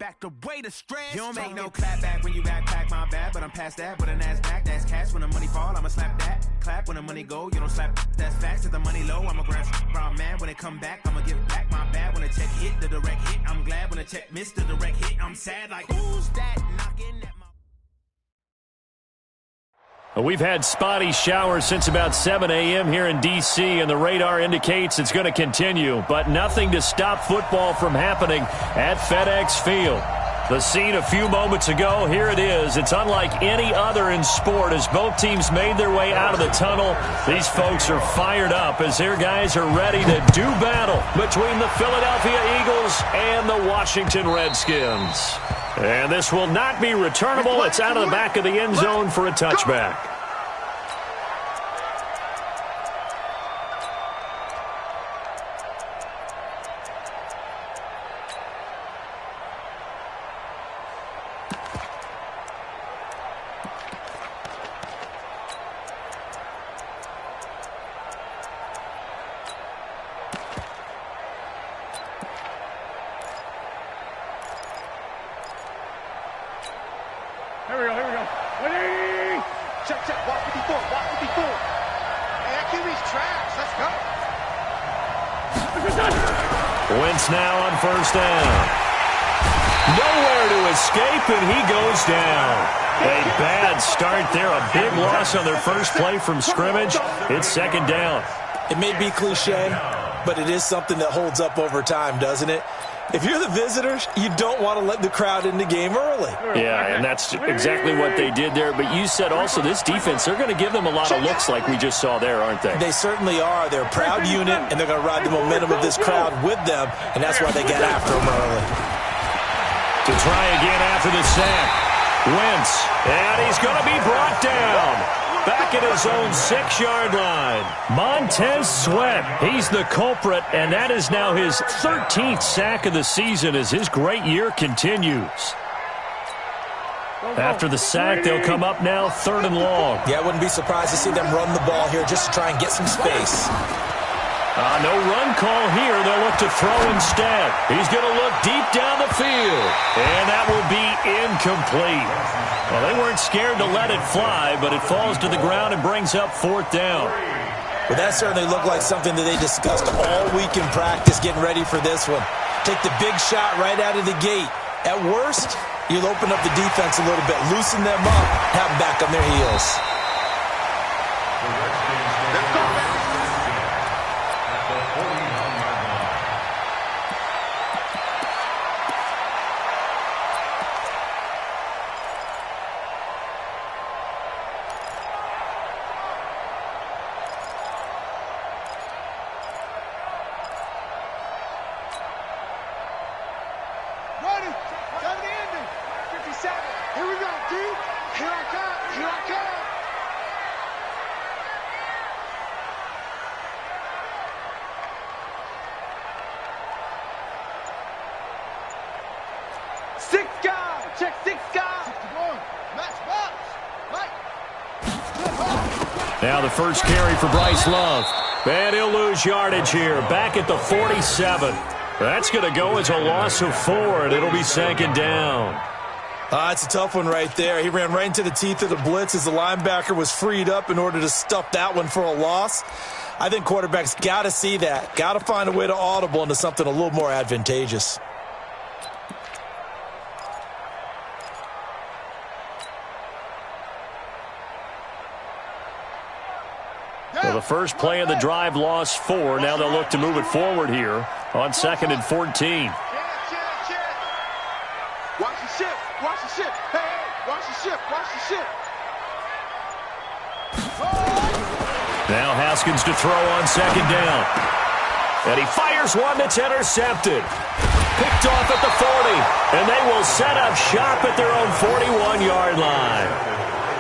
back the way to stress. You don't make no clap back when you backpack, my bad, but I'm past that. With a NASDAQ, that's cash. When the money fall, I'ma slap that. Clap when the money go, you don't slap. That's facts. To the money low, I'ma grab brown man. When it come back, I'ma give back my bad. When the check hit, the direct hit. I'm glad when the check missed the direct hit. I'm sad like, who's that knocking at my... We've had spotty showers since about 7 a.m. here in D.C., and the radar indicates it's going to continue, but nothing to stop football from happening at FedEx Field. The scene a few moments ago, here it is. It's unlike any other in sport as both teams made their way out of the tunnel. These folks are fired up as their guys are ready to do battle between the Philadelphia Eagles and the Washington Redskins. And this will not be returnable. It's out of the back of the end zone for a touchback. Here we go. Ready? Check. Walk 54. Hey, that QB's trash. Let's go. Wentz now on first down. Nowhere to escape, and he goes down. A bad start there. A big loss on their first play from scrimmage. It's second down. It may be cliche, but it is something that holds up over time, doesn't it? If you're the visitors, you don't want to let the crowd in the game early. Yeah, and that's exactly what they did there. But you said also this defense, they're going to give them a lot of looks like we just saw there, aren't they? They certainly are. They're a proud unit, and they're going to ride the momentum of this crowd with them, and that's why they get after them early. To try again after the sack. Wentz, and he's going to be brought down. Back at his own 6-yard line. Montez Sweat, he's the culprit, and that is now his 13th sack of the season as his great year continues. After the sack, they'll come up now 3rd and long. Yeah, I wouldn't be surprised to see them run the ball here just to try and get some space. No run call here. They'll look to throw instead. He's going to look deep down the field, and that will be incomplete. Well, they weren't scared to let it fly, but it falls to the ground and brings up 4th down. Well, that certainly looked like something that they discussed all week in practice getting ready for this one. Take the big shot right out of the gate. At worst, you'll open up the defense a little bit, loosen them up, have them back on their heels. Now the first carry for Bryce Love. And he'll lose yardage here. Back at the 47. That's going to go as a loss of 4, and it'll be 2nd down. It's a tough one right there. He ran right into the teeth of the blitz as the linebacker was freed up in order to stuff that one for a loss. I think quarterbacks got to see that. Got to find a way to audible into something a little more advantageous. So the first play of the drive lost 4. Now they'll look to move it forward here on 2nd and 14. Watch the ship. Hey, watch the ship. Now Haskins to throw on 2nd down. And he fires one that's intercepted. Picked off at the 40. And they will set up shop at their own 41-yard line.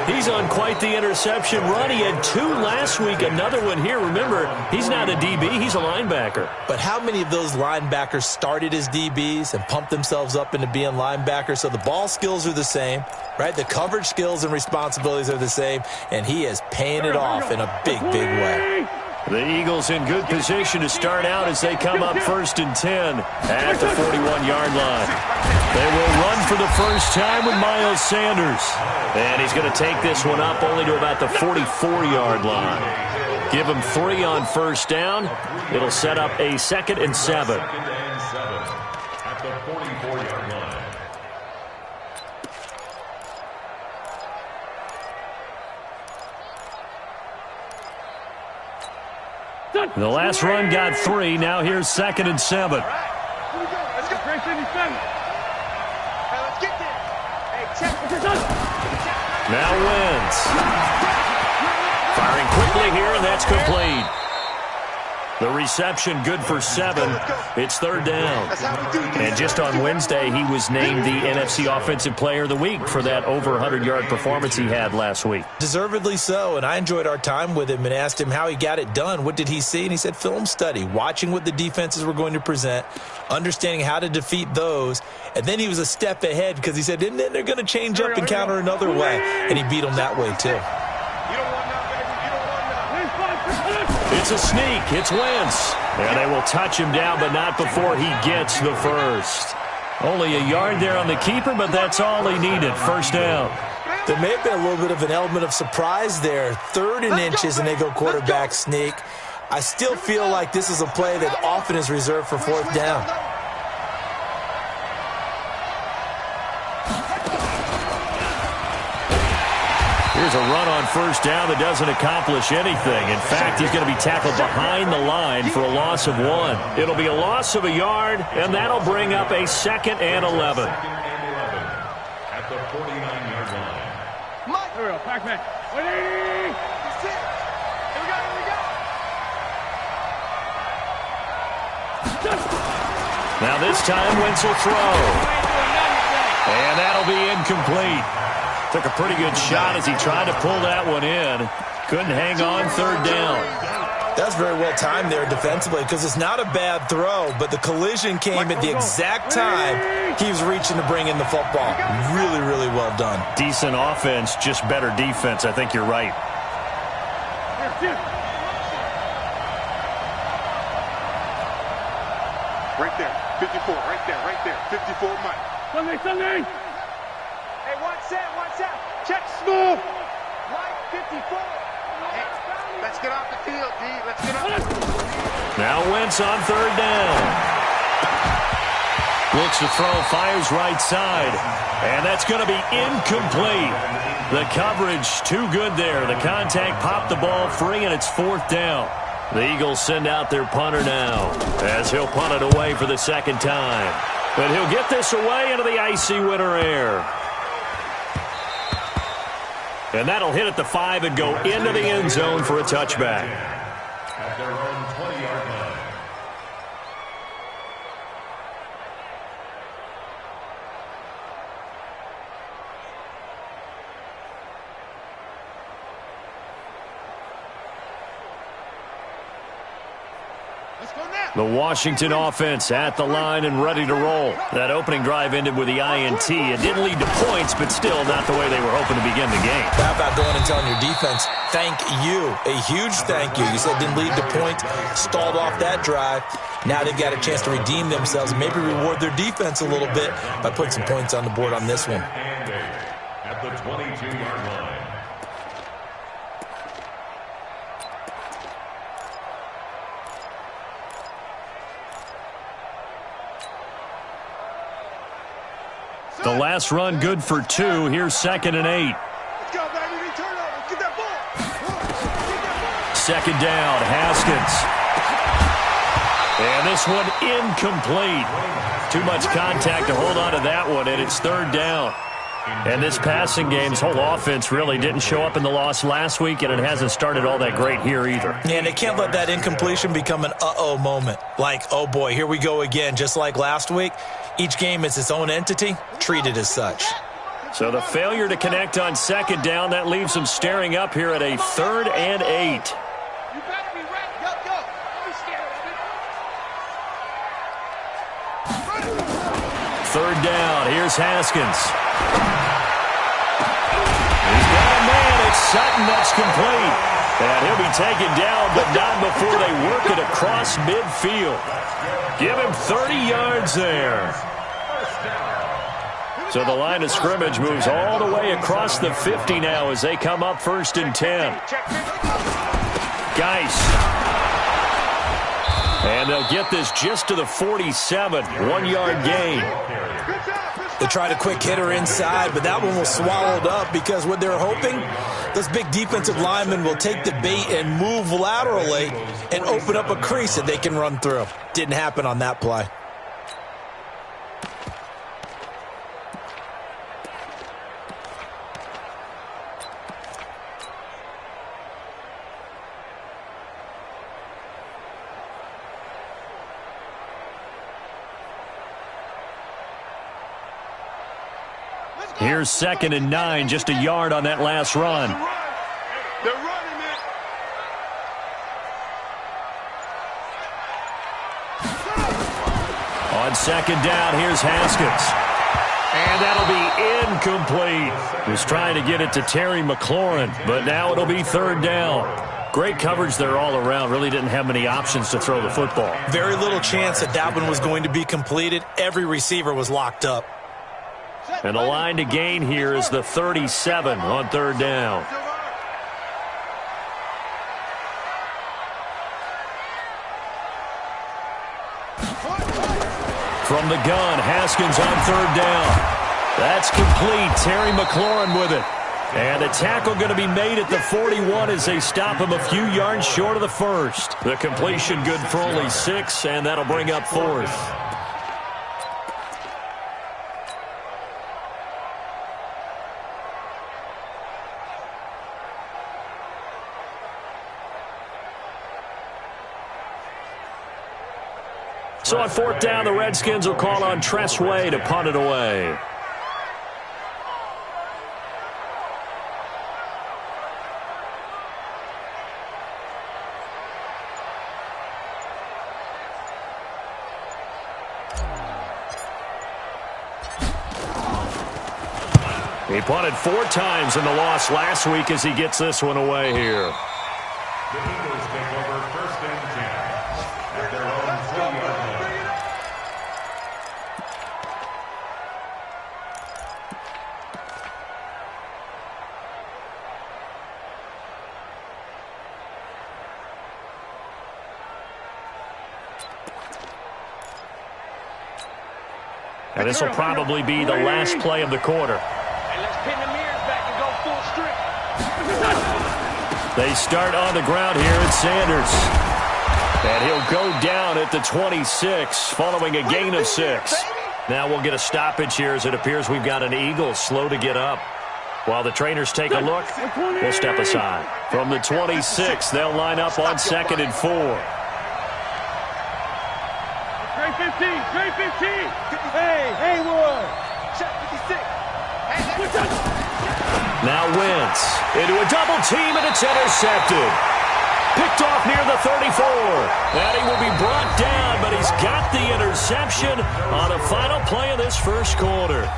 He's on quite the interception run. He had 2 last week, another one here. Remember, he's not a DB, he's a linebacker. But how many of those linebackers started as DBs and pumped themselves up into being linebackers? So the ball skills are the same, right? The coverage skills and responsibilities are the same, and he is paying it off in a big, big way. The Eagles in good position to start out as they come up 1st and 10 at the 41-yard line. They will run for the first time with Miles Sanders. And he's going to take this one up only to about the 44-yard line. Give him 3 on 1st down. It'll set up a 2nd and 7. At the 44-yard line. The last run got 3. Now here's 2nd and 7. Let's go. Great 57. Hey, let's get there. Hey, check. Now Wentz. Firing quickly here, and that's complete. The reception good for 7. It's 3rd down. And just on Wednesday, he was named the NFC Offensive Player of the Week for that over 100-yard performance he had last week. Deservedly so, and I enjoyed our time with him and asked him how he got it done. What did he see? And he said film study, watching what the defenses were going to present, understanding how to defeat those. And then he was a step ahead because he said, and then they're going to change up and counter another way. And he beat them that way, too. It's a sneak. It's Wentz. And they will touch him down, but not before he gets the first. Only a yard there on the keeper, but that's all he needed. 1st down. There may have been a little bit of an element of surprise there. 3rd and inches, and they go quarterback sneak. I still feel like this is a play that often is reserved for 4th down. Here's a run on 1st down that doesn't accomplish anything. In fact, he's going to be tackled behind the line for a loss of 1. It'll be a loss of a yard, and that'll bring up a 2nd and 11. At the 49-yard line. Here we go, Pac-Man. Here we go. Now this time, Wentz will throw. And that'll be incomplete. Took a pretty good shot as he tried to pull that one in. Couldn't hang on 3rd down. That's very well timed there defensively because it's not a bad throw, but the collision came at the exact time he was reaching to bring in the football. Really, really well done. Decent offense, just better defense. I think you're right. Right there, 54, right there, 54, Mike. Sunday. Hey, one set. Check smooth. Right, 54. Hey, let's get off the field, D. Let's get off. Now Wentz on 3rd down. Looks to throw, fires right side. And that's going to be incomplete. The coverage too good there. The contact popped the ball free, and it's 4th down. The Eagles send out their punter now as he'll punt it away for the 2nd time. But he'll get this away into the icy winter air. And that'll hit at the 5 and go into the end zone for a touchback. At their own 20-yard line. The Washington offense at the line and ready to roll. That opening drive ended with the INT. It didn't lead to points, but still not the way they were hoping to begin the game. How about going and telling your defense, thank you, a huge thank you. You said didn't lead to points, stalled off that drive. Now they've got a chance to redeem themselves and maybe reward their defense a little bit by putting some points on the board on this one. At the 22-yard line. The last run good for 2. Here's 2nd and 8. Let's go, baby. Turnover. Get that ball. 2nd down, Haskins. And this one incomplete. Too much contact to hold on to that one, and it's 3rd down. And this passing game's whole offense really didn't show up in the loss last week, and it hasn't started all that great here either. And they can't let that incompletion become an uh-oh moment. Like, oh boy, here we go again, just like last week. Each game is its own entity, treated as such. So the failure to connect on 2nd down, that leaves them staring up here at a 3rd and 8. You better be ready. Go. Don't be scared of it. 3rd down. Here's Haskins. He's got a man. It's Sutton. That's complete. And he'll be taken down, but not before they work it across midfield. Give him 30 yards there. So the line of scrimmage moves all the way across the 50 now as they come up 1st and 10. Geis. And they'll get this just to the 47. 1-yard gain. They tried a quick hitter inside, but that one was swallowed up because what they're hoping, those big defensive linemen will take the bait and move laterally and open up a crease that they can run through. Didn't happen on that play. Here's 2nd and 9, just a yard on that last run. They're running it. On 2nd down, here's Haskins. And that'll be incomplete. Was trying to get it to Terry McLaurin, but now it'll be 3rd down. Great coverage there all around. Really didn't have many options to throw the football. Very little chance that one was going to be completed. Every receiver was locked up. And the line to gain here is the 37 on 3rd down. From the gun, Haskins on 3rd down. That's complete. Terry McLaurin with it. And the tackle going to be made at the 41 as they stop him a few yards short of the 1st. The completion good for only 6, and that'll bring up 4th. So on 4th down, the Redskins will call on Tress Way to punt it away. He punted 4 times in the loss last week as he gets this one away here. The Eagles take over 1st and 10 at their own 20-yard line. And this will probably be the last play of the quarter. And let's pin the mirrors back and go full strip. They start on the ground here at Sanders. And he'll go down at the 26 following a gain of 6. Now we'll get a stoppage here as it appears we've got an Eagle slow to get up. While the trainers take a look, we'll step aside. From the 26, they'll line up on 2nd and 4. Straight 15, straight 15. Hey, Haywood. Shot 56. Now Wentz into a double team, and it's intercepted. Picked off near the 34. And he will be brought down, but he's got the interception on the final play of this 1st quarter.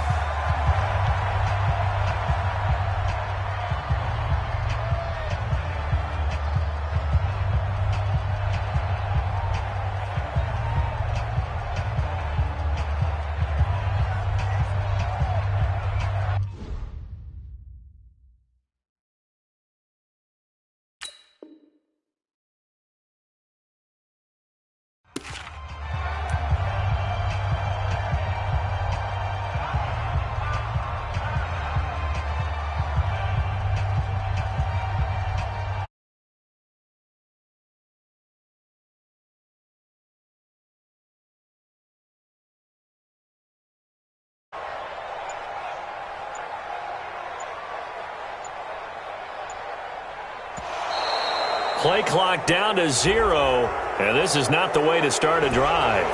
Play clock down to 0, and this is not the way to start a drive.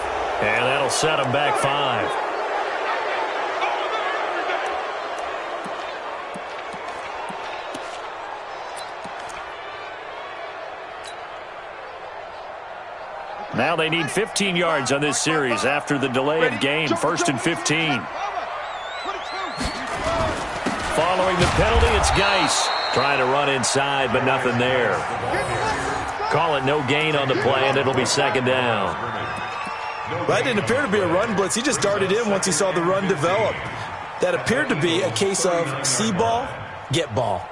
And that'll set them back 5. Now they need 15 yards on this series after the delay of game. 1st and 15. Following the penalty, it's Geis. Trying to run inside, but nothing there. Call it no gain on the play, and it'll be second down. Well, that didn't appear to be a run blitz. He just darted in once he saw the run develop. That appeared to be a case of see ball, get ball.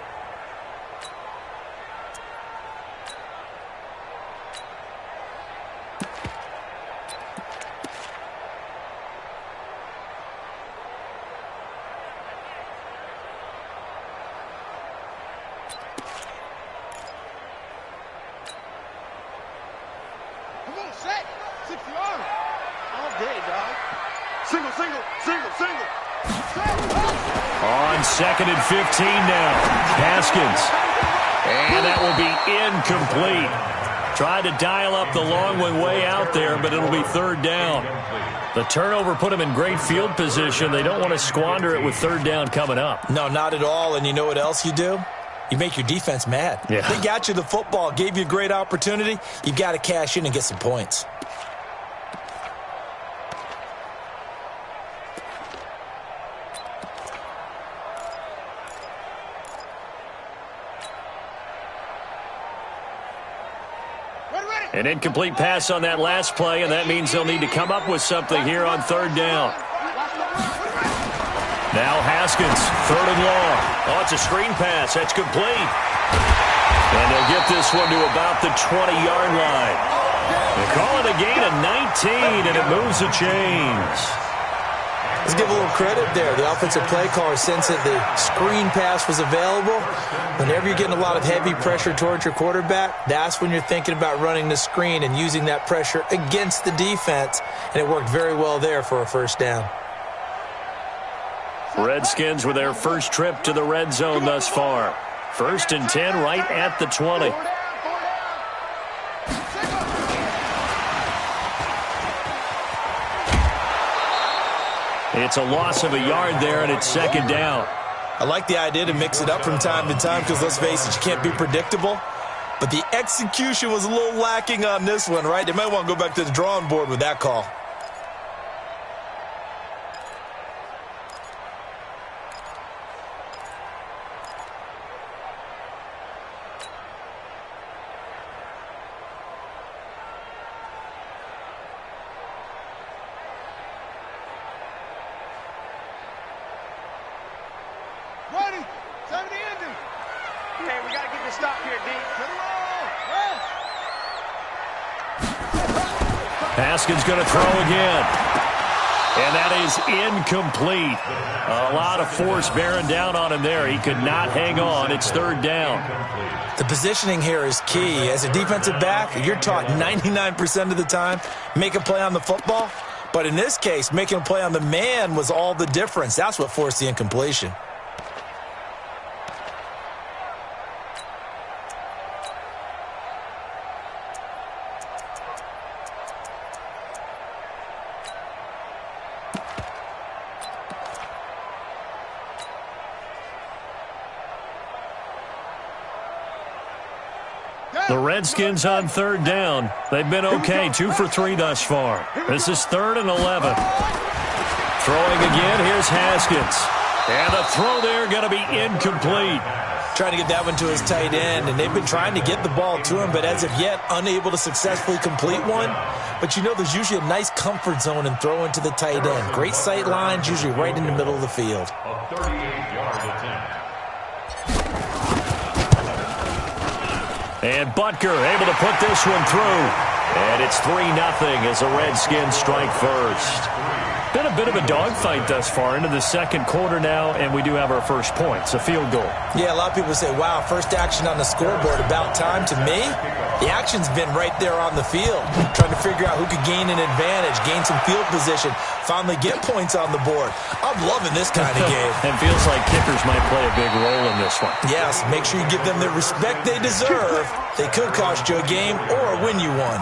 On 2nd and 15 now. Haskins. And that will be incomplete. Tried to dial up the long one way out there, but it'll be third down. The turnover put them in great field position. They don't want to squander it with third down coming up. No, not at all. And you know what else you do? You make your defense mad. Yeah. They got you the football, gave you a great opportunity. You've got to cash in and get some points. An incomplete pass on that last play, and that means they'll need to come up with something here on third down. Now Haskins, 3rd and long. Oh, it's a screen pass. That's complete. And they'll get this one to about the 20-yard line. They call it a gain of 19, and it moves the chains. Let's give a little credit there. The offensive play caller sensed that the screen pass was available. Whenever you're getting a lot of heavy pressure towards your quarterback, that's when you're thinking about running the screen and using that pressure against the defense. And it worked very well there for a first down. Redskins with their first trip to the red zone thus far. 1st and 10 right at the 20. It's a loss of a yard there, and it's second down. I like the idea to mix it up from time to time because, let's face it, you can't be predictable. But the execution was a little lacking on this one, right? They might want to go back to the drawing board with that call. Haskins going to throw again. And that is incomplete. A lot of force bearing down on him there. He could not hang on. It's third down. The positioning here is key. As a defensive back, you're taught 99% of the time, make a play on the football. But in this case, making a play on the man was all the difference. That's what forced the incompletion. The Redskins on third down. They've been okay, 2 for 3 thus far. This is 3rd and 11. Throwing again, here's Haskins. And the throw there going to be incomplete. Trying to get that one to his tight end, and they've been trying to get the ball to him, but as of yet, unable to successfully complete one. But you know there's usually a nice comfort zone in throwing to the tight end. Great sight lines, usually right in the middle of the field. A 38-yard attempt. And Butker able to put this one through. And it's 3-0 as the Redskins strike first. Been a bit of a dogfight thus far into the second quarter now, and we do have our first points, a field goal. Yeah, a lot of people say, wow, first action on the scoreboard, about time. To me, the action's been right there on the field, trying to figure out who could gain an advantage, gain some field position, finally get points on the board. I'm loving this kind of game. And feels like kickers might play a big role in this one. Yes, make sure you give them the respect they deserve. They could cost you a game or win you one.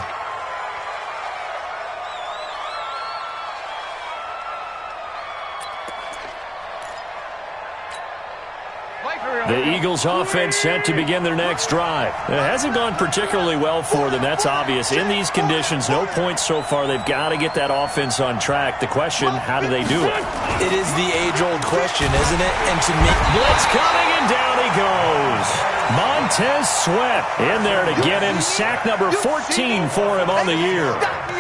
The Eagles offense set to begin their next drive. It hasn't gone particularly well for them, that's obvious. In these conditions, no points so far. They've got to get that offense on track. The question, how do they do it? It is the age-old question, isn't it? And to me, blitz coming, and down he goes. Montez Sweat in there to get him. Sack number 14 for him on the year.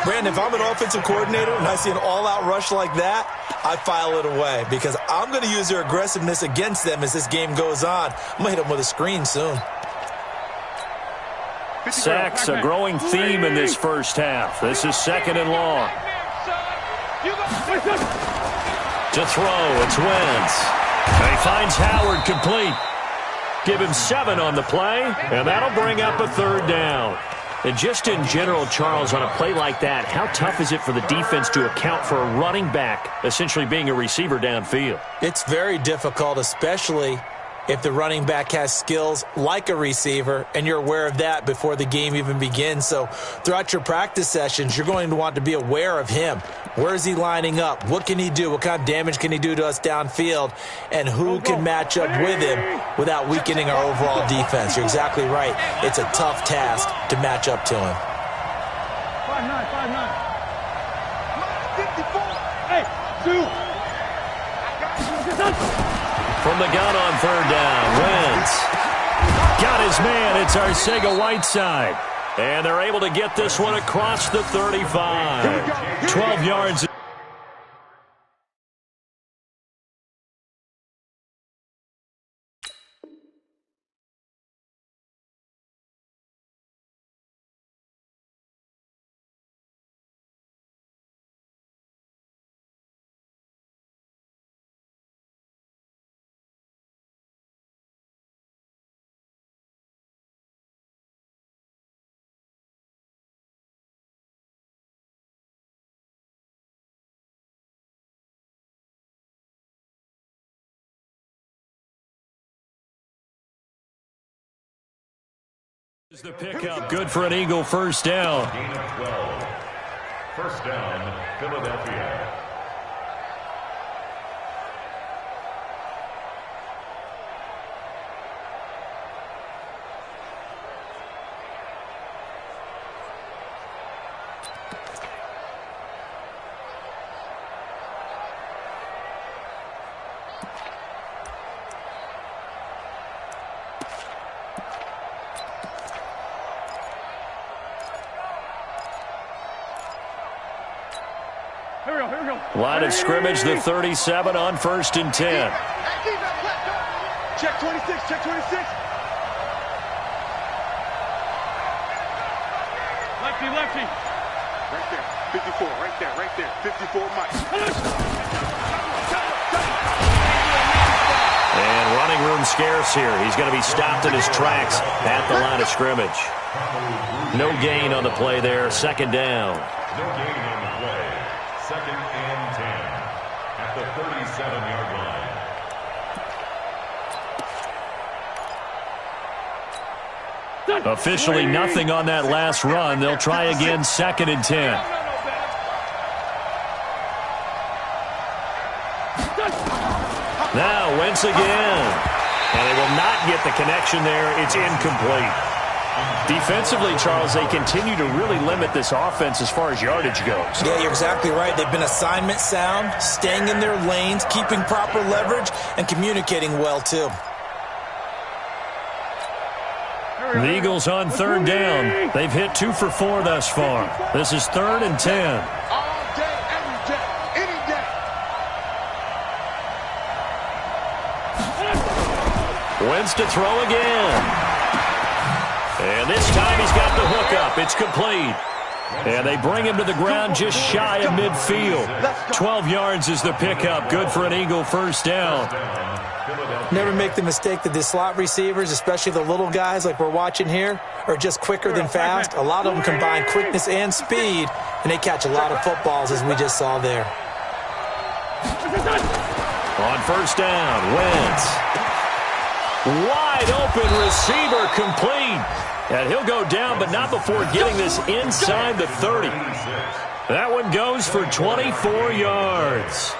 Brandon, if I'm an offensive coordinator and I see an all-out rush like that, I file it away because I'm going to use their aggressiveness against them as this game goes on. I'm going to hit them with a screen soon. Sacks a growing theme in this first half. This is 2nd and long. To throw, it's Wentz. He finds Howard complete. Give him 7 on the play, and that'll bring up a 3rd down. And just in general, Charles, on a play like that, how tough is it for the defense to account for a running back essentially being a receiver downfield? It's very difficult, especially if the running back has skills like a receiver, and you're aware of that before the game even begins. So throughout your practice sessions, you're going to want to be aware of him. Where is he lining up? What can he do? What kind of damage can he do to us downfield? And who can match up with him without weakening our overall defense? You're exactly right. It's a tough task to match up to him. 5'9", 5'9". Hey, 2. From the gun on 3rd down, Wentz got his man. It's Arcega-Whiteside. And they're able to get this one across the 35. 12 yards. Is the pickup good for an Eagle 1st down? Gain of 12. 1st down, Philadelphia. Line of scrimmage, the 37 on 1st and 10. Check 26, check 26. Lefty, lefty. Right there, 54, right there, 54, Mike. And running room scarce here. He's going to be stopped in his tracks at the line of scrimmage. No gain on the play there, 2nd down. No gain on the play. 2nd and 10 at the 37-yard line. Officially nothing on that last run. They'll try again, 2nd and 10. Now Wentz again. And they will not get the connection there. It's incomplete. Defensively, Charles, they continue to really limit this offense as far as yardage goes. Yeah, you're exactly right. They've been assignment sound, staying in their lanes, keeping proper leverage, and communicating well, too. The Eagles on 3rd down. They've hit 2 for 4 thus far. This is 3rd and 10. All day, every day, any day. Wentz to throw again. And this time he's got the hook up. It's complete. And they bring him to the ground just shy of midfield. 12 yards is the pickup. Good for an Eagle 1st down. Never make the mistake that the slot receivers, especially the little guys like we're watching here, are just quicker than fast. A lot of them combine quickness and speed, and they catch a lot of footballs, as we just saw there. On 1st down, Wentz. Wide open receiver complete. And he'll go down, but not before getting this inside the 30. That one goes for 24 yards.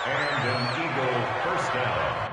And an Eagle 1st down.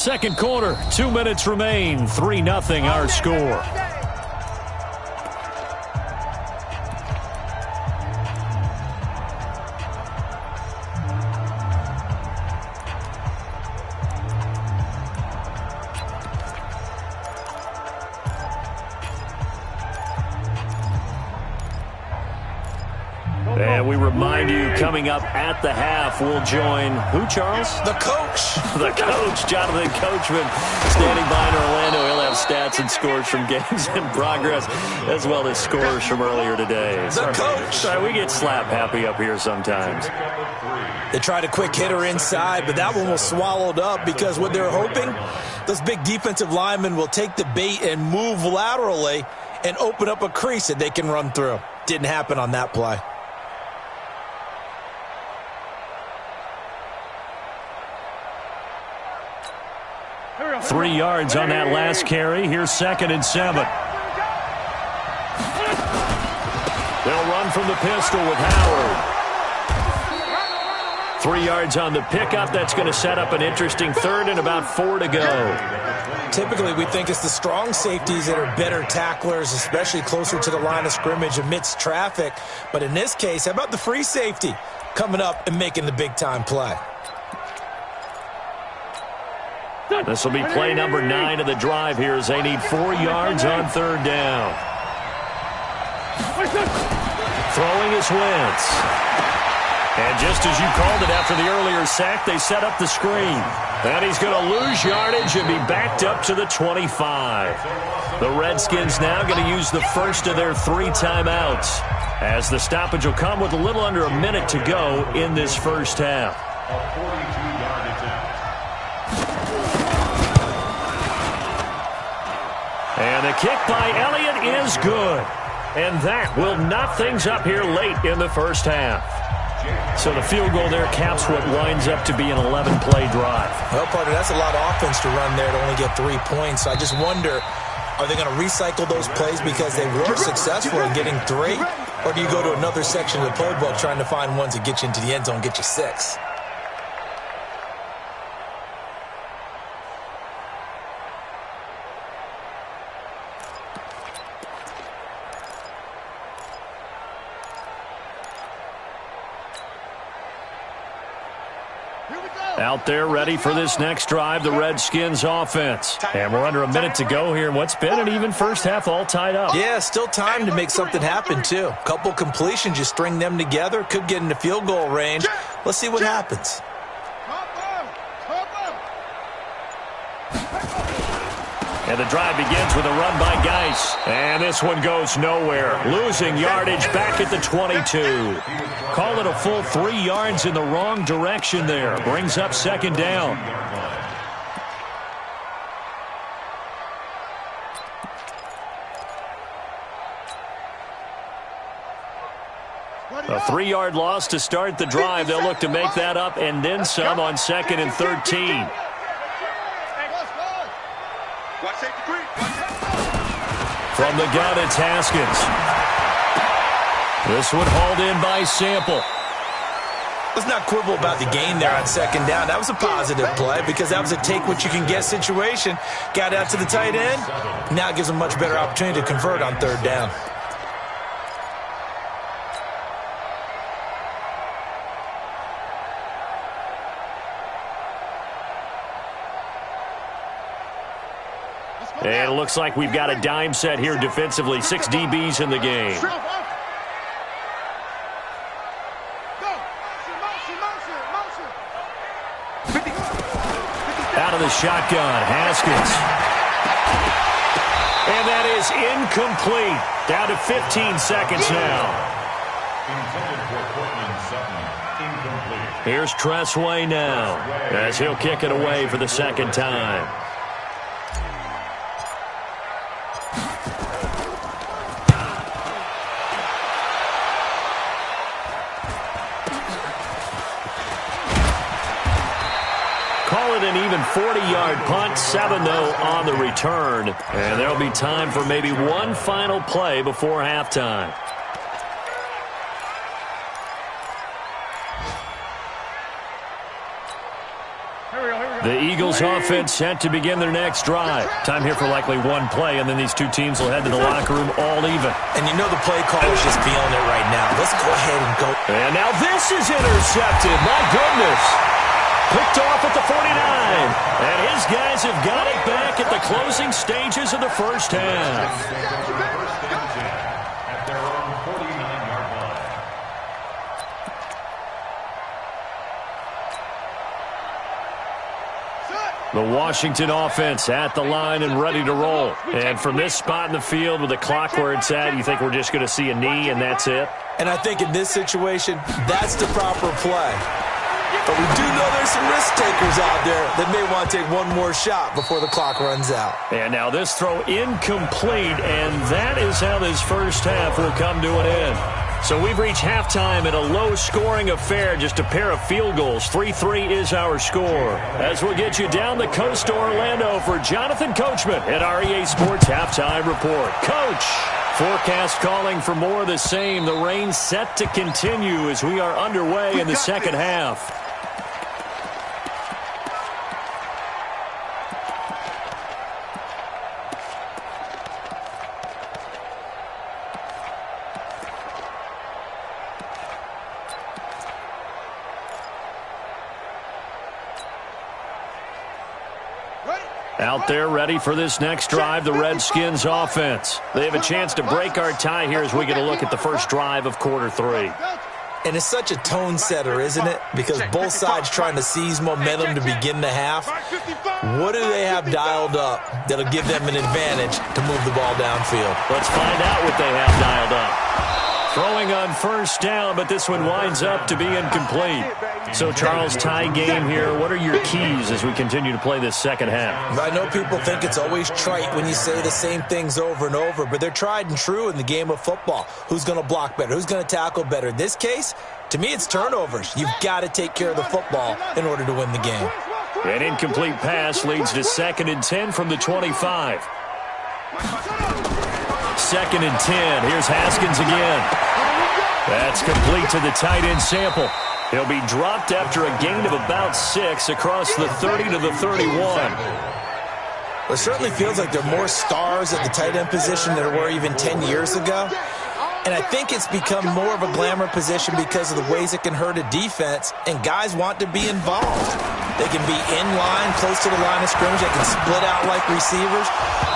second quarter. 2 minutes remain. 3-0 our score. And we remind you, coming up at the half, we'll join who, Charles? The coach. The coach, Jonathan Coachman, standing by in Orlando. He'll have stats and scores from games in progress, as well as scores from earlier today. The coach. Sorry, we get slap happy up here sometimes. They tried a quick hitter inside, but that one was swallowed up because what they're hoping, those big defensive linemen will take the bait and move laterally and open up a crease that they can run through. Didn't happen on that play. 3 yards on that last carry. Here's 2nd and 7. They'll run from the pistol with Howard. 3 yards on the pickup. That's going to set up an interesting 3rd and about 4 to go. Typically, we think it's the strong safeties that are better tacklers, especially closer to the line of scrimmage amidst traffic. But in this case, how about the free safety coming up and making the big-time play? This will be play number 9 of the drive here as they need 4 yards on 3rd down. Throwing is Wentz. And just as you called it after the earlier sack, they set up the screen. And he's going to lose yardage and be backed up to the 25. The Redskins now going to use the first of their 3 timeouts, as the stoppage will come with a little under a minute to go in this first half. A 42-yard attempt. And the kick by Elliott is good. And that will knot things up here late in the first half. So the field goal there caps what winds up to be an 11-play drive. Well, partner, that's a lot of offense to run there to only get 3 points. So I just wonder, are they going to recycle those plays because they were successful in getting 3? Or do you go to another section of the playbook trying to find ones that get you into the end zone, get you 6? Out there ready for this next drive, the Redskins offense. And we're under a minute to go here in what's been an even first half, all tied up. Yeah, still time to make something happen, too. Couple completions, you string them together, could get into field goal range. Let's see what happens. And the drive begins with a run by Geis. And this one goes nowhere. Losing yardage back at the 22. Call it a full 3 yards in the wrong direction there. Brings up 2nd down. A 3-yard loss to start the drive. They'll look to make that up and then some on 2nd and 13. From the gun, it's Haskins. This one hauled in by Sample. Let's not quibble about the gain there on 2nd down. That was a positive play because that was a take-what-you-can-get situation. Got out to the tight end. Now it gives them much better opportunity to convert on 3rd down. And it looks like we've got a dime set here defensively. 6 DBs in the game. Out of the shotgun, Haskins. And that is incomplete. Down to 15 seconds now. Intended for Portland Sutton. Incomplete. Here's Tressway now, as he'll kick it away for the 2nd time. Call it an even 40-yard punt, 7 though on the return. And there'll be time for maybe one final play before halftime. The Eagles offense set to begin their next drive. Time here for likely one play, and then these two teams will head to the locker room all even. And you know the play call is just feeling it right now. Let's go ahead and go. And now this is intercepted. My goodness. Picked off at the 49. And his guys have got it back at the closing stages of the first half. At their own 49-yard line. The Washington offense at the line and ready to roll. And from this spot in the field with the clock where it's at, you think we're just going to see a knee and that's it? And I think in this situation, that's the proper play. But we do know there's some risk takers out there that may want to take one more shot before the clock runs out. And now this throw incomplete, and that is how this first half will come to an end. So we've reached halftime at a low-scoring affair, just a pair of field goals. 3-3 is our score. As we'll get you down the coast to Orlando for Jonathan Coachman at our EA Sports Halftime Report. Coach, forecast calling for more of the same. The rain set to continue as we are underway in the second half. Out there ready for this next drive, the Redskins offense. They have a chance to break our tie here as we get a look at the first drive of quarter three. And it's such a tone setter, isn't it? Because both sides trying to seize momentum to begin the half. What do they have dialed up that'll give them an advantage to move the ball downfield? Let's find out what they have dialed up. Throwing on first down, but this one winds up to be incomplete. So, Charles, tie game here. What are your keys as we continue to play this second half? I know people think it's always trite when you say the same things over and over, but they're tried and true in the game of football. Who's going to block better? Who's going to tackle better? In this case, to me, it's turnovers. You've got to take care of the football in order to win the game. An incomplete pass leads to 2nd and 10 from the 25. 2nd and 10. Here's Haskins again. That's complete to the tight end Sample. He'll be dropped after a gain of about 6 across the 30 to the 31. It certainly feels like there are more stars at the tight end position than there were even 10 years ago. And I think it's become more of a glamour position because of the ways it can hurt a defense, and guys want to be involved. They can be in line, close to the line of scrimmage. They can split out like receivers.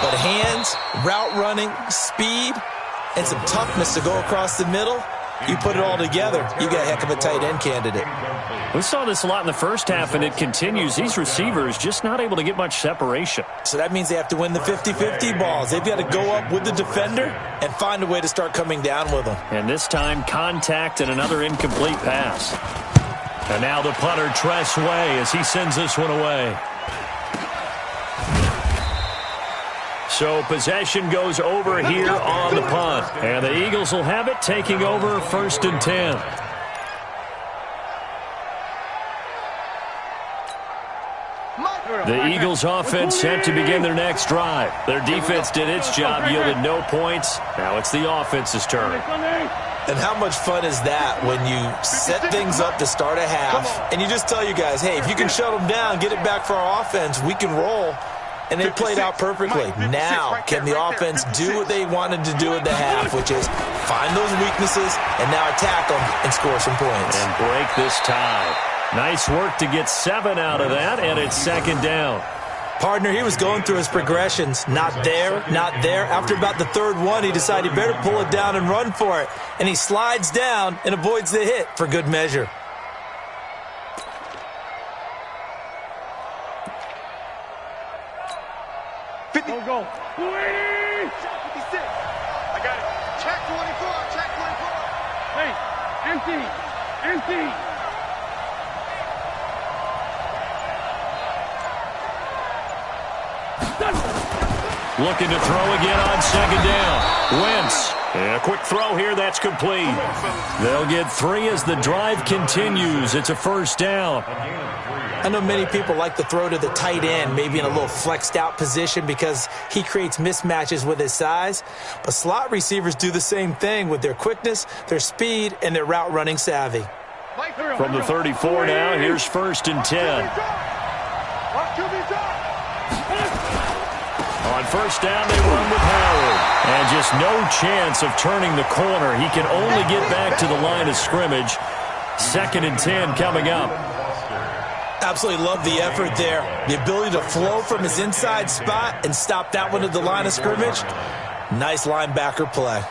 But hands, route running, speed, and some toughness to go across the middle, you put it all together, you got a heck of a tight end candidate. We saw this a lot in the first half, and it continues. These receivers just not able to get much separation. So that means they have to win the 50-50 balls. They've got to go up with the defender and find a way to start coming down with them. And this time, contact and another incomplete pass. And now the punter, Tress Way, as he sends this one away. So possession goes over here on the punt. And the Eagles will have it, taking over 1st and 10. The Eagles offense set to begin their next drive. Their defense did its job, yielded no points. Now it's the offense's turn. And how much fun is that when you set things up to start a half and you just tell you guys, hey, if you can shut them down, get it back for our offense, we can roll. And they played out perfectly. Now, can the offense do what they wanted to do at the half, which is find those weaknesses and now attack them and score some points. And break this tie. Nice work to get 7 out of that, and it's 2nd down. Partner, he was going through his progressions. Not there, not there. After about the 3rd one, he decided he better pull it down and run for it. And he slides down and avoids the hit for good measure. Go. 56. I got it. Check 24. Check 24. Hey, empty. Empty. Looking to throw again on 2nd down. Wentz. And a quick throw here. That's complete. They'll get 3 as the drive continues. It's a 1st down. I know many people like to throw to the tight end, maybe in a little flexed out position because he creates mismatches with his size. But slot receivers do the same thing with their quickness, their speed, and their route running savvy. From the 34 now, here's 1st and 10. On first down, they run with Howard. And just no chance of turning the corner. He can only get back to the line of scrimmage. 2nd and 10 coming up. Absolutely love the effort there. The ability to flow from his inside spot and stop that one at the line of scrimmage. Nice linebacker play.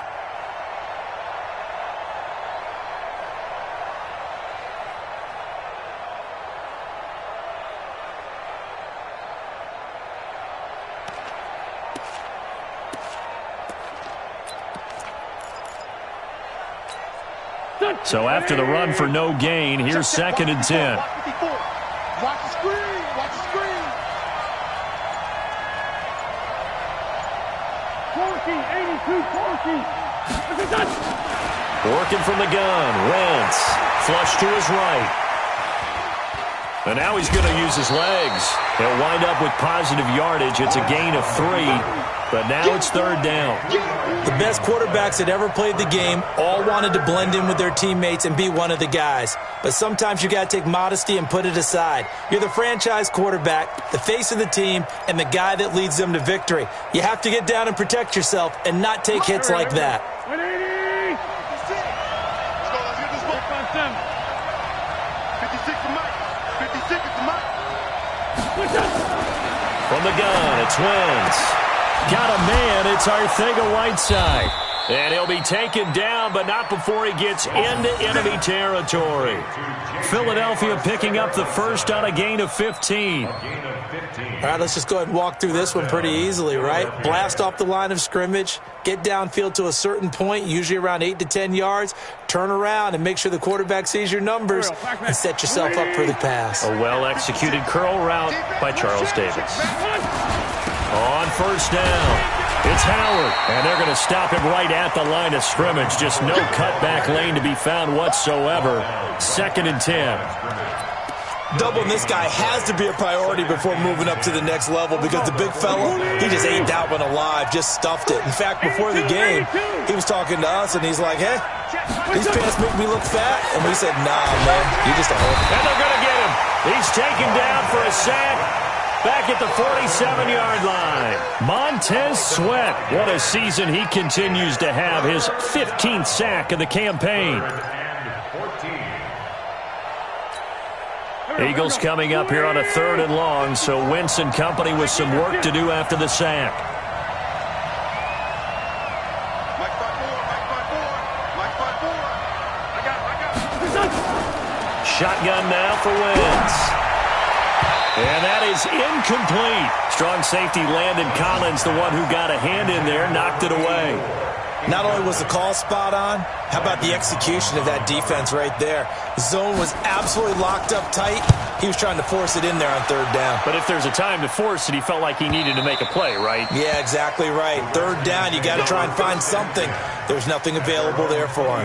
So after the run for no gain, here's 2nd and 10. Watch the screen. Watch the screen. Working from the gun. Wentz. Flush to his right. And now he's going to use his legs. He'll wind up with positive yardage. It's a gain of 3. But now it's 3rd down. The best quarterbacks that ever played the game all wanted to blend in with their teammates and be one of the guys. But sometimes you got to take modesty and put it aside. You're the franchise quarterback, the face of the team, and the guy that leads them to victory. You have to get down and protect yourself and not take hits like that. 180. Let's get this ball. 56 to Mike. 56 to Mike. From the gun, it's Wentz. Got a man, it's Arcega-Whiteside. And he'll be taken down, but not before he gets into enemy territory. Philadelphia picking up the first on a gain of 15. All right, let's just go ahead and walk through this one pretty easily, right? Blast off the line of scrimmage, get downfield to a certain point, usually around 8 to 10 yards, turn around and make sure the quarterback sees your numbers and set yourself up for the pass. A well-executed curl route by Charles Davis. On first down, it's Howard, and they're going to stop him right at the line of scrimmage. Just no cutback lane to be found whatsoever. 2nd and 10. Doubling this guy has to be a priority before moving up to the next level because the big fella, he just ate that one alive, just stuffed it. In fact, before the game, he was talking to us, and he's like, hey, these pants make me look fat. And we said, nah, man, you're just a hoe. And they're going to get him. He's taken down for a sack. Back at the 47-yard line. Montez Sweat. What a season he continues to have. His 15th sack of the campaign. Eagles coming up here on a 3rd and long, so Wentz and company with some work to do after the sack. Shotgun now for Wentz. And that is incomplete. Strong safety Landon Collins, the one who got a hand in there, knocked it away. Not only was the call spot on, how about the execution of that defense right there? The zone was absolutely locked up tight. He was trying to force it in there on 3rd down. But if there's a time to force it, he felt like he needed to make a play, right? Yeah, exactly right. 3rd down, you got to try and find something. There's nothing available there for him.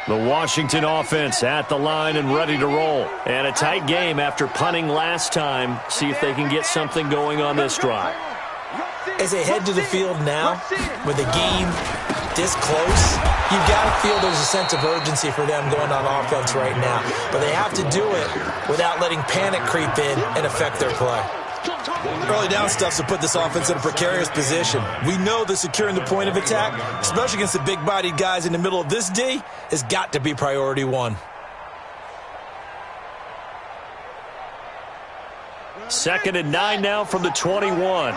The Washington offense at the line and ready to roll. And a tight game after punting last time. See if they can get something going on this drive. As they head to the field now, with the game this close, you've got to feel there's a sense of urgency for them going on offense right now. But they have to do it without letting panic creep in and affect their play. Early down stuff to put this offense in a precarious position. We know that securing the point of attack, especially against the big-bodied guys in the middle of this D, has got to be priority 1. 2nd and 9 now from the 21.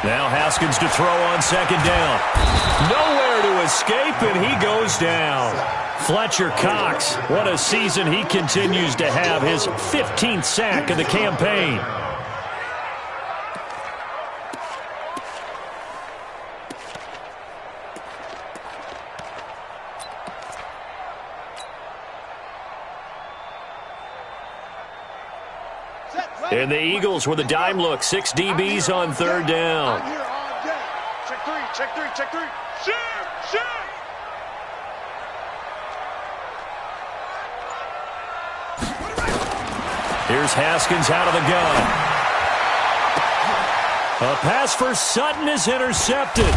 Now Haskins to throw on 2nd down. Nowhere to escape, and he goes down. Fletcher Cox, what a season he continues to have. His 15th sack of the campaign. And the Eagles with a dime look. 6 DBs on 3rd down. Check 3, check 3, check 3. Shoot, shoot. Here's Haskins out of the gun. A pass for Sutton is intercepted.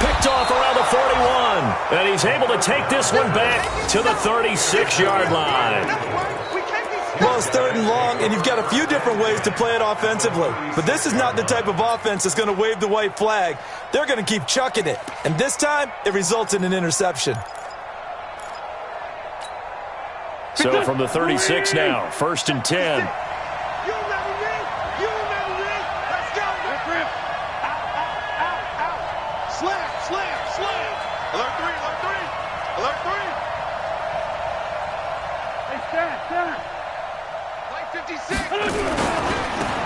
Picked off around the 41. And he's able to take this one back to the 36-yard line. Well, it's 3rd and long, and you've got a few different ways to play it offensively. But this is not the type of offense that's going to wave the white flag. They're going to keep chucking it. And this time, it results in an interception. So from the 36 now, 1st and 10.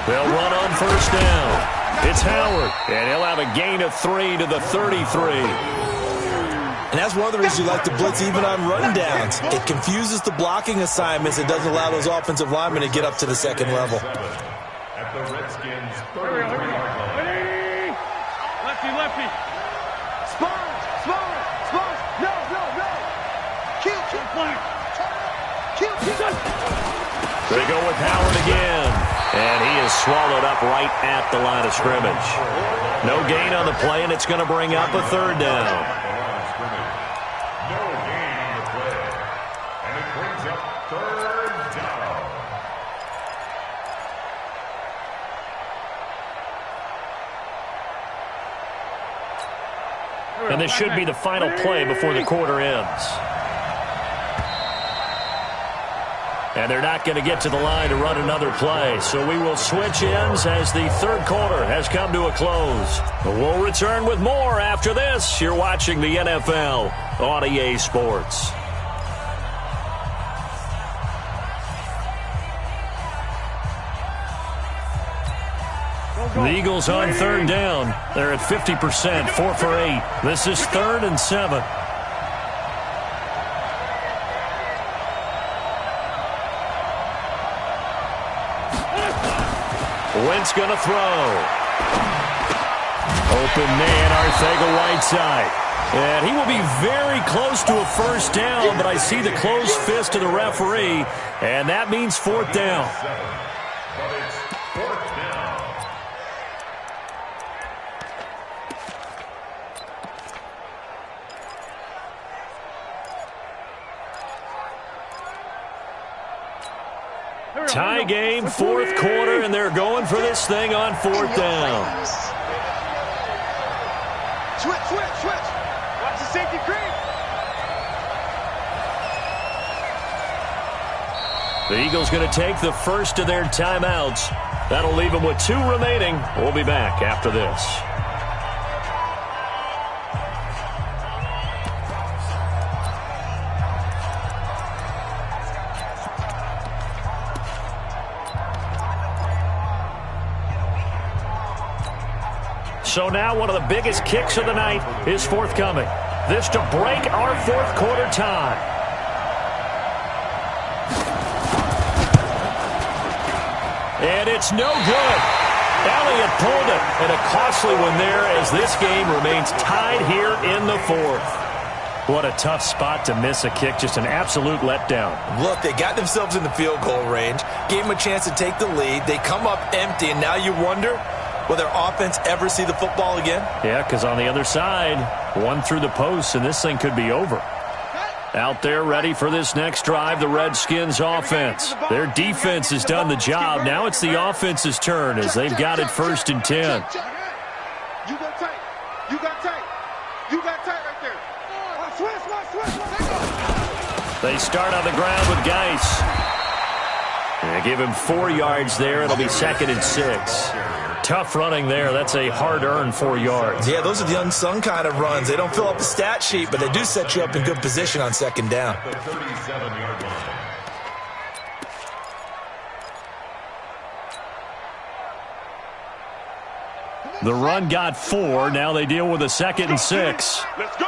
They'll run on 1st down. It's Howard, and he'll have a gain of 3 to the 33. And that's one of the reasons you like to blitz even on run downs. It confuses the blocking assignments. It doesn't allow those offensive linemen to get up to the 2nd level. At the Redskins' 33-yard line. Lefty. Smart. No. Kill. They go with Howard again, and he is swallowed up right at the line of scrimmage. No gain on the play, and it's going to bring up a 3rd down. No gain on the play, and it brings up 3rd down. And this should be the final play before the quarter ends. And they're not going to get to the line to run another play. So we will switch ends as the 3rd quarter has come to a close. But we'll return with more after this. You're watching the NFL on EA Sports. The Eagles on 3rd down. They're at 50%, 4 for 8. This is 3rd and 7. Wentz going to throw. Open man, Arcega-Whiteside. And he will be very close to a 1st down, but I see the closed fist of the referee, and that means 4th down. But it's 4th down. Tie game, 4th quarter, and they're going for this thing on 4th down. Switch. Watch the safety creep. The Eagles going to take the first of their timeouts. That'll leave them with 2 remaining. We'll be back after this. So now one of the biggest kicks of the night is forthcoming. This to break our 4th quarter tie. And it's no good. Elliott pulled it, and a costly one there as this game remains tied here in the 4th. What a tough spot to miss a kick. Just an absolute letdown. Look, they got themselves in the field goal range, gave them a chance to take the lead. They come up empty, and now you wonder, will their offense ever see the football again? Yeah, because on the other side, one through the post, and this thing could be over. Out there ready for this next drive, the Redskins offense. Their defense has done the job. Now it's the offense's turn as they've got it 1st and 10. You got tight. You got tight right there. Switch. They start on the ground with Geis. They give him 4 yards there. It'll be 2nd and 6. Tough running there. That's a hard-earned 4 yards. Yeah, those are the unsung kind of runs. They don't fill up the stat sheet, but they do set you up in good position on 2nd down. The 37-yard line. The run got 4. Now they deal with a 2nd and 6. Let's go.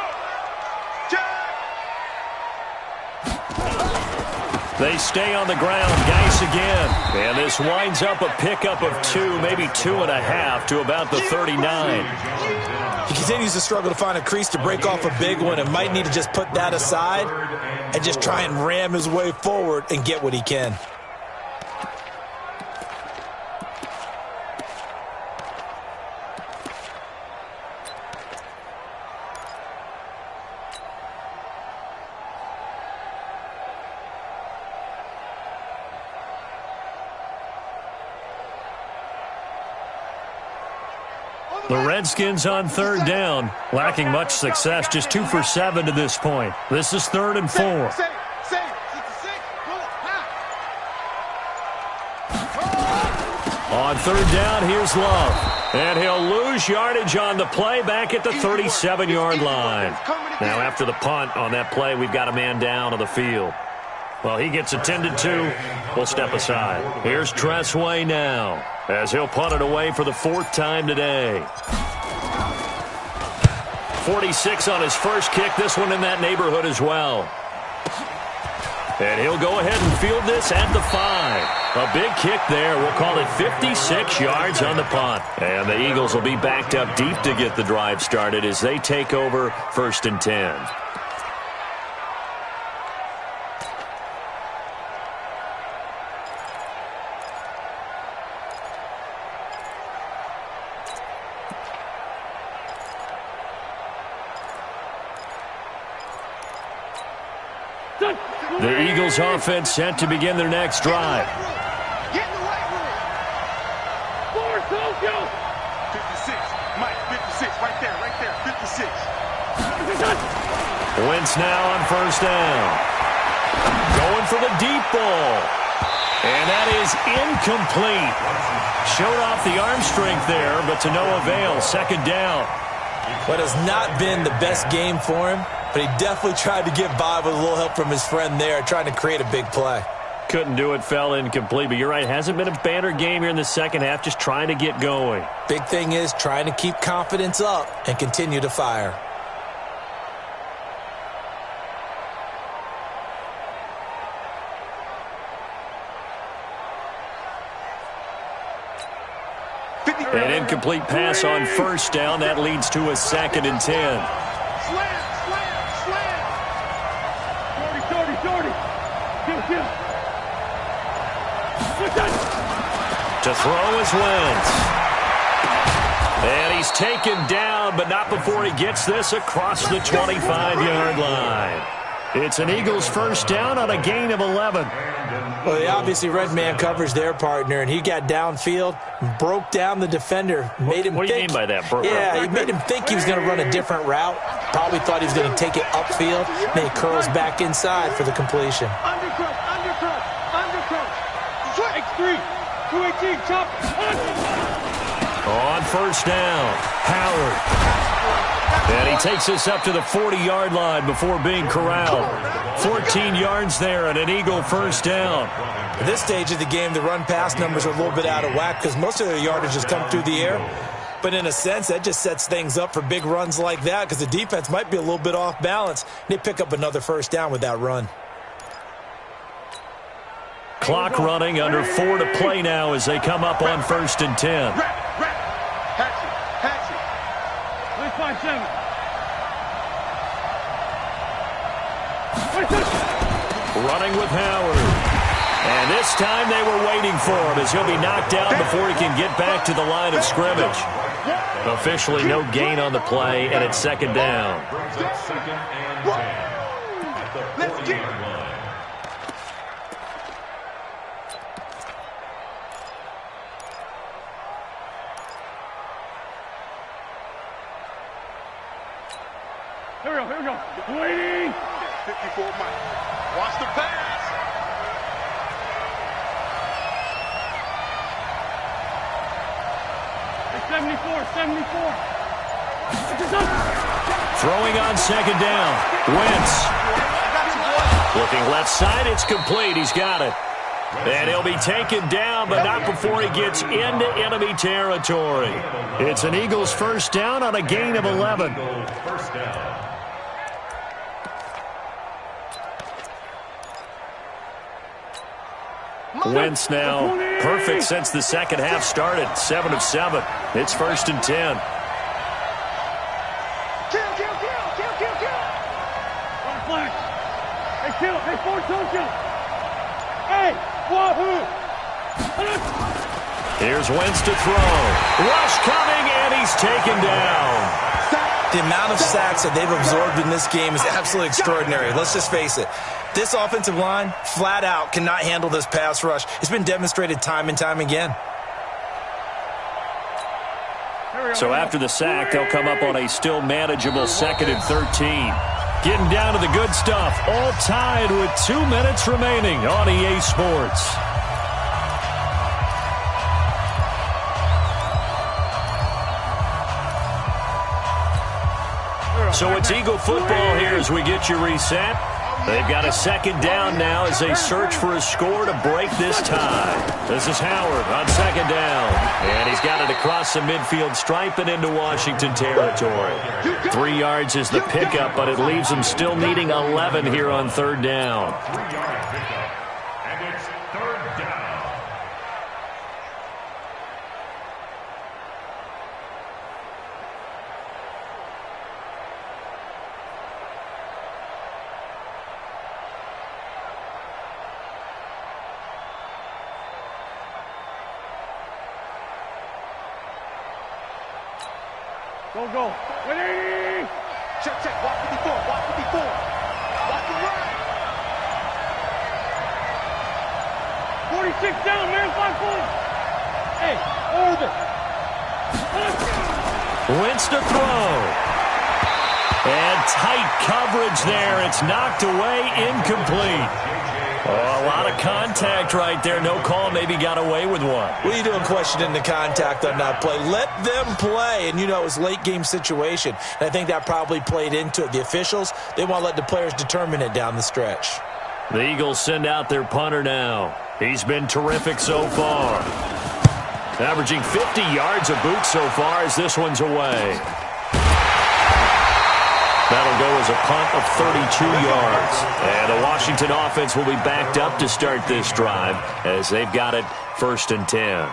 They stay on the ground. Geis again. And this winds up a pickup of 2, maybe 2.5 to about the 39. He continues to struggle to find a crease to break off a big one and might need to just put that aside and just try and ram his way forward and get what he can. The Redskins on third down, lacking much success, just 2 for 7 to this point. This is 3rd and 4. On third down, here's Love. And he'll lose yardage on the play back at the 37-yard line. Now, after the punt on that play, we've got a man down on the field. Well, he gets attended to. We'll step aside. Here's Tressway now, as he'll punt it away for the 4th time today. 46 on his first kick. This one in that neighborhood as well. And he'll go ahead and field this at the 5. A big kick there. We'll call it 56 yards on the punt. And the Eagles will be backed up deep to get the drive started as they take over 1st and 10. The Eagles offense set to begin their next drive. Get in the right room. 56, Mike, 56, right there, 56. Wentz now on 1st down. Going for the deep ball. And that is incomplete. Showed off the arm strength there, but to no avail. 2nd down. What has not been the best game for him, but he definitely tried to get by with a little help from his friend there, trying to create a big play. Couldn't do it, fell incomplete. But you're right, hasn't been a banner game here in the second half, just trying to get going. Big thing is trying to keep confidence up and continue to fire. An incomplete pass on 1st down. That leads to a 2nd and 10. Slam. Kill. To throw is Wentz. And he's taken down, but not before he gets this across the 25-yard line. It's an Eagles 1st down on a gain of 11. Well, they obviously red man coverage their partner, and he got downfield, broke down the defender, made him What do you think, mean by that? he made him think he was going to run a different route. Probably thought he was going to take it upfield. Then he curls back inside for the completion. Undercross. X3, 218, chop. On 1st down, Howard. And he takes this up to the 40-yard line before being corralled. 14 yards there and an Eagle 1st down. At this stage of the game, the run-pass numbers are a little bit out of whack because most of their yardage has come through the air. But in a sense, that just sets things up for big runs like that because the defense might be a little bit off balance. They pick up another 1st down with that run. Clock running, under 4 to play now as they come up on 1st and 10. Hatchet. 357. Running with Howard. And this time they were waiting for him as he'll be knocked down before he can get back to the line of scrimmage. Officially no gain on the play, and it's 2nd down. Let's get it. Here we go. Waiting. 54 Mike. Watch the pass. It's 74. Throwing on 2nd down. Wentz. Looking left side, it's complete. He's got it. And he'll be taken down, but not before he gets into enemy territory. It's an Eagles 1st down on a gain of 11. First down. Wentz now perfect since the second half started. 7 of 7. It's 1st and 10. Kill. Run flag. Hey, kill. Hey, forward toe kill. Hey, wahoo. Here's Wentz to throw. Rush coming, and he's taken down. The amount of sacks that they've absorbed in this game is absolutely extraordinary. Let's just face it. This offensive line, flat out, cannot handle this pass rush. It's been demonstrated time and time again. So after the sack, they'll come up on a still manageable 2nd and 13. Getting down to the good stuff. All tied with 2 minutes remaining on EA Sports. So it's Eagle football here as we get you reset. They've got a 2nd down now as they search for a score to break this tie. This is Howard on 2nd down. And he's got it across the midfield stripe and into Washington territory. 3 yards is the pickup, but it leaves them still needing 11 here on 3rd down. 3-yard pickup. And it's 3rd down. Go. Ready? Check. Walk 54. Walk 54. Walk the right. 46 down, man. 5 points. Hey, hold it. Wentz to throw. And tight coverage there. It's knocked away, incomplete. Oh, a lot of contact right there. No call. Maybe got away with one. What are you doing questioning the contact on that play? Let them play. And, you know, it was a late-game situation. And I think that probably played into it. The officials, they want to let the players determine it down the stretch. The Eagles send out their punter now. He's been terrific so far. Averaging 50 yards a boot so far as this one's away. That'll go as a punt of 32 yards. And the Washington offense will be backed up to start this drive as they've got it 1st and 10.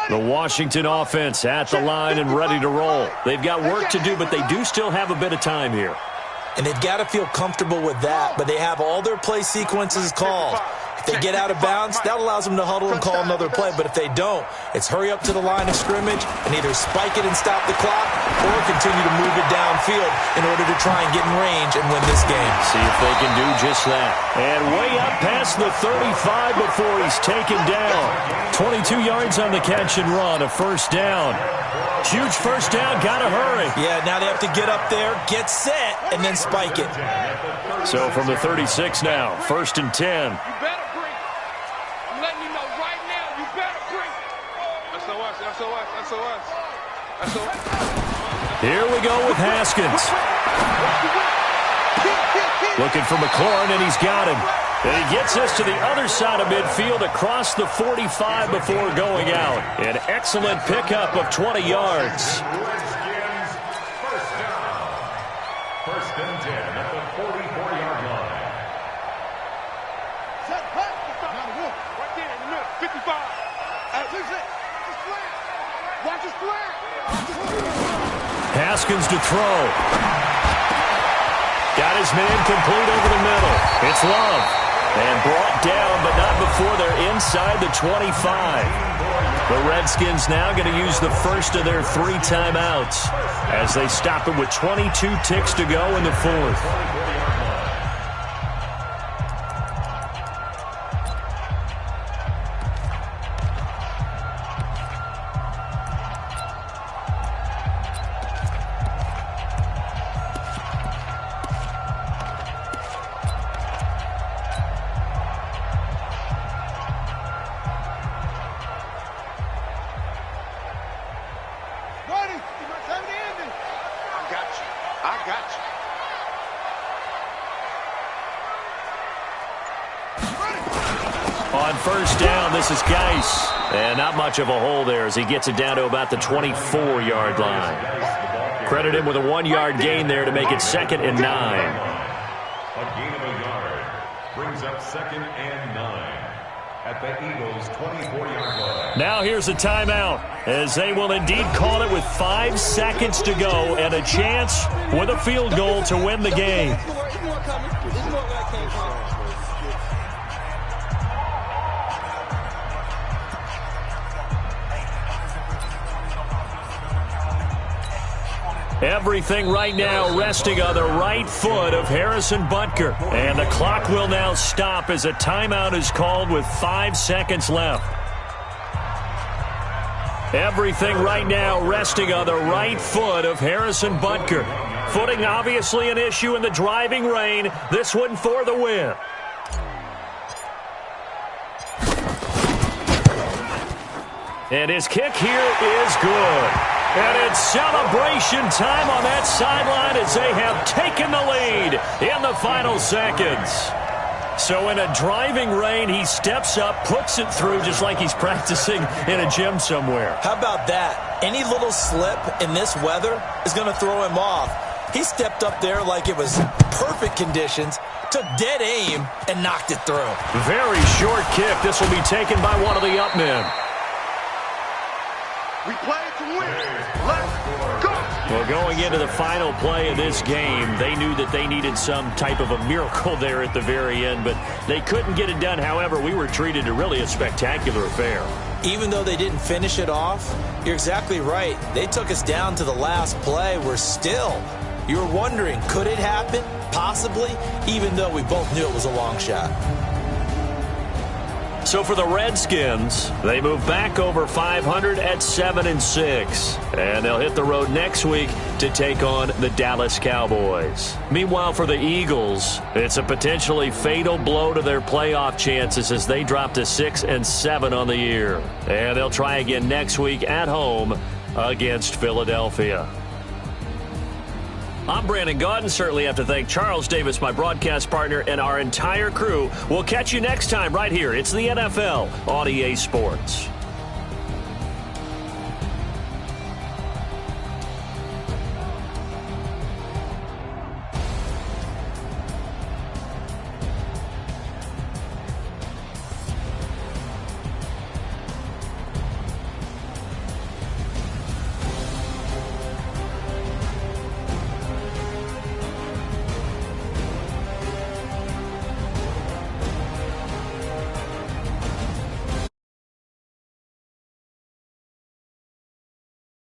The Washington offense at the line and ready to roll. They've got work to do, but they do still have a bit of time here. And they've got to feel comfortable with that, but they have all their play sequences called. If they get out of bounds, that allows them to huddle and call another play. But if they don't, it's hurry up to the line of scrimmage and either spike it and stop the clock or continue to move it downfield in order to try and get in range and win this game. See if they can do just that. And way up past the 35 before he's taken down. 22 yards on the catch and run, a 1st down. Huge 1st down, gotta hurry. Yeah, now they have to get up there, get set, and then spike it. So from the 36 now, 1st and 10. Here we go with Haskins. Looking for McLaurin, and he's got him. And he gets us to the other side of midfield across the 45 before going out. An excellent pickup of 20 yards. Redskins 1st down. 1st and 10 at the 44-yard line. Set, cut. Right there in the middle. 55. Watch his flag. Haskins to throw. Got his man complete over the middle. It's Love. And brought down, but not before they're inside the 25. The Redskins now going to use the first of their 3 timeouts as they stop it with 22 ticks to go in the 4th. On 1st down, this is Geis. And not much of a hole there as he gets it down to about the 24-yard line. Credit him with a 1-yard gain there to make it 2nd and 9. A gain of a yard brings up 2nd and 9 at the Eagles' 24-yard line. Now here's a timeout as they will indeed call it with 5 seconds to go and a chance with a field goal to win the game. Everything right now resting on the right foot of Harrison Butker. And the clock will now stop as a timeout is called with 5 seconds left. Everything right now resting on the right foot of Harrison Butker. Footing obviously an issue in the driving rain. This one for the win. And his kick here is good. And it's celebration time on that sideline as they have taken the lead in the final seconds. So in a driving rain, he steps up, puts it through just like he's practicing in a gym somewhere. How about that? Any little slip in this weather is going to throw him off. He stepped up there like it was perfect conditions, took dead aim, and knocked it through. Very short kick. This will be taken by one of the up men. We play to win. Let's go. Well, going into the final play of this game, they knew that they needed some type of a miracle there at the very end, but they couldn't get it done. However, we were treated to really a spectacular affair. Even though they didn't finish it off, you're exactly right. They took us down to the last play. We're still, you were wondering, could it happen? Possibly, even though we both knew it was a long shot. So for the Redskins, they move back over 500 at 7-6. And they'll hit the road next week to take on the Dallas Cowboys. Meanwhile, for the Eagles, it's a potentially fatal blow to their playoff chances as they drop to 6-7 on the year. And they'll try again next week at home against Philadelphia. I'm Brandon Gaudin. Certainly have to thank Charles Davis, my broadcast partner, and our entire crew. We'll catch you next time right here. It's the NFL on EA Sports.